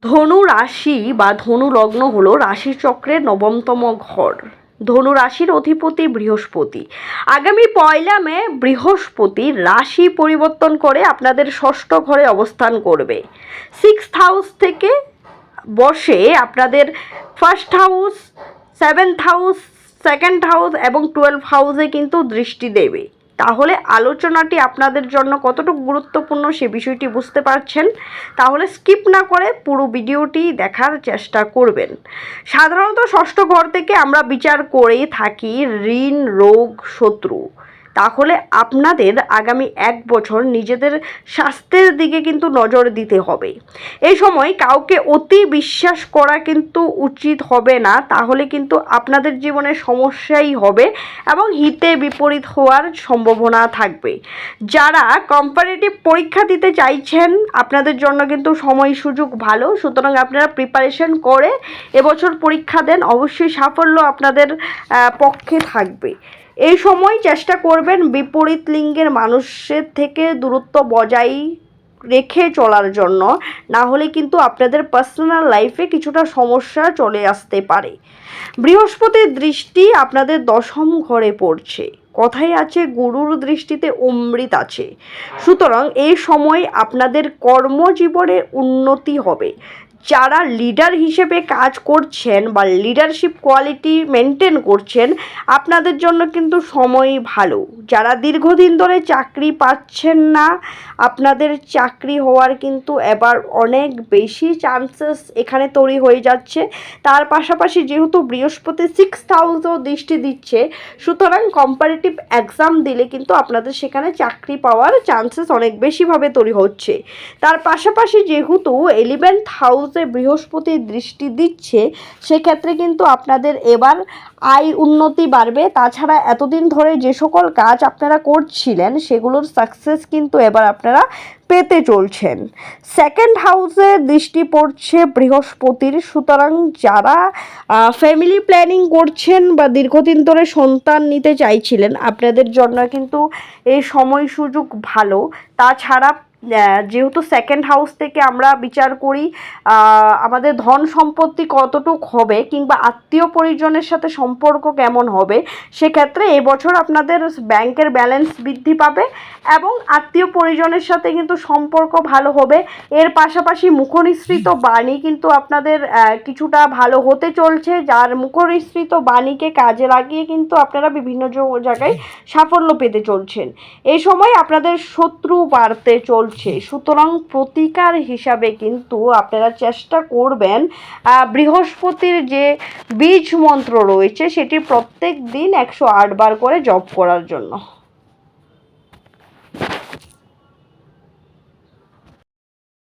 ধনু রাশি বা ধনু লগ্ন হলো রাশিচক্রের নবমতম ঘর। ধনু রাশির অধিপতি বৃহস্পতি। আগামী 1 মে বৃহস্পতি রাশি পরিবর্তন করে আপনাদের ষষ্ঠ ঘরে অবস্থান করবে। 6th হাউস থেকে বসে আপনাদের 1st house, 7th house, 2nd house এবং 12th হাউসে কিন্তু দৃষ্টি দেবে। তাহলে আলোচনাটি আপনাদের জন্য কতটুকু গুরুত্বপূর্ণ সে বিষয়টি বুঝতে পারছেন। তাহলে স্কিপ না করে পুরো ভিডিওটি দেখার চেষ্টা করবেন। সাধারণত ষষ্ঠ ঘর থেকে আমরা বিচার করেই থাকি ঋণ, রোগ, শত্রু। তাহলে আপনাদের আগামী 1 বছর নিজেদের স্বাস্থ্যের দিকে কিন্তু নজর দিতে হবে। এই সময় কাউকে অতি বিশ্বাস করা কিন্তু উচিত হবে না, তাহলে কিন্তু আপনাদের জীবনে সমস্যাই হবে এবং হিতে বিপরীত হওয়ার সম্ভাবনা থাকবে। যারা কম্পারেটিভ পরীক্ষা দিতে চাইছেন আপনাদের জন্য কিন্তু সময় সুযোগ ভালো, সুতরাং আপনারা প্রিপারেশন করে এবছর পরীক্ষা দেন, অবশ্যই সাফল্য আপনাদের পক্ষে থাকবে। এই সময় চেষ্টা করবেন বিপরীত লিঙ্গের মানুষের থেকে দূরত্ব বজায় রেখে চলার জন্য, না হলে কিন্তু আপনাদের পার্সোনাল লাইফে কিছুটা সমস্যা চলে আসতে পারে। বৃহস্পতির দৃষ্টি আপনাদের 10ম ঘরে পড়ছে। কথাই আছে গুরুর দৃষ্টিতে অমৃত আছে। সুতরাং এই সময় আপনাদের কর্মজীবনে উন্নতি হবে। যারা লিডার হিসেবে কাজ করছেন বা লিডারশিপ কোয়ালিটি মেনটেন করছেন আপনাদের জন্য কিন্তু সময় ভালো। যারা দীর্ঘদিন ধরে চাকরি পাচ্ছেন না আপনাদের চাকরি হওয়ার কিন্তু এবার অনেক বেশি চান্সেস এখানে তৈরি হয়ে যাচ্ছে। তার পাশাপাশি যেহেতু বৃহস্পতি 6th হাউসেও দৃষ্টি দিচ্ছে, সুতরাং কম্পারেটিভ এক্সাম দিলে কিন্তু আপনাদের সেখানে চাকরি পাওয়ার চান্সেস অনেক বেশিভাবে তৈরি হচ্ছে। তার পাশাপাশি যেহেতু 11th হাউসে বৃহস্পতির দৃষ্টি দিচ্ছে, সেক্ষেত্রে কিন্তু আপনাদের এবার আয় উন্নতি বাড়বে। তাছাড়া এতদিন ধরে যে সকল কাজ আপনারা করছিলেন সেগুলোর সাকসেস কিন্তু এবার আপনারা পেতে চলছেন। 2nd হাউসে দৃষ্টি পড়ছে বৃহস্পতির, সুতরাং যারা ফ্যামিলি প্ল্যানিং করছেন বা দীর্ঘদিন ধরে সন্তান নিতে চাইছিলেন আপনাদের জন্য কিন্তু এই সময় সুযোগ ভালো। তাছাড়া যেহেতু 2nd হাউস থেকে আমরা বিচার করি আমাদের ধন সম্পত্তি কতটুক হবে কিংবা আত্মীয় পরিজনের সাথে সম্পর্ক কেমন হবে, সেক্ষেত্রে এবছর আপনাদের ব্যাংকের ব্যালেন্স বৃদ্ধি পাবে এবং আত্মীয় পরিজনের সাথে কিন্তু সম্পর্ক ভালো হবে। এর পাশাপাশি মুখনিসৃত বাণী কিন্তু আপনাদের কিছুটা ভালো হতে চলছে, যার মুখনিসৃত বাণীকে কাজে লাগিয়ে কিন্তু আপনারা বিভিন্ন জায়গায় সাফল্য পেতে চলছেন। এই সময় আপনাদের শত্রু বাড়তে চলছে, সুতরাং প্রতিকার হিসাবে কিন্তু আপনারা চেষ্টা করবেন বৃহস্পতির যে বীজ মন্ত্র রয়েছে সেটি প্রত্যেক দিন 108 বার করে জপ করার জন্য।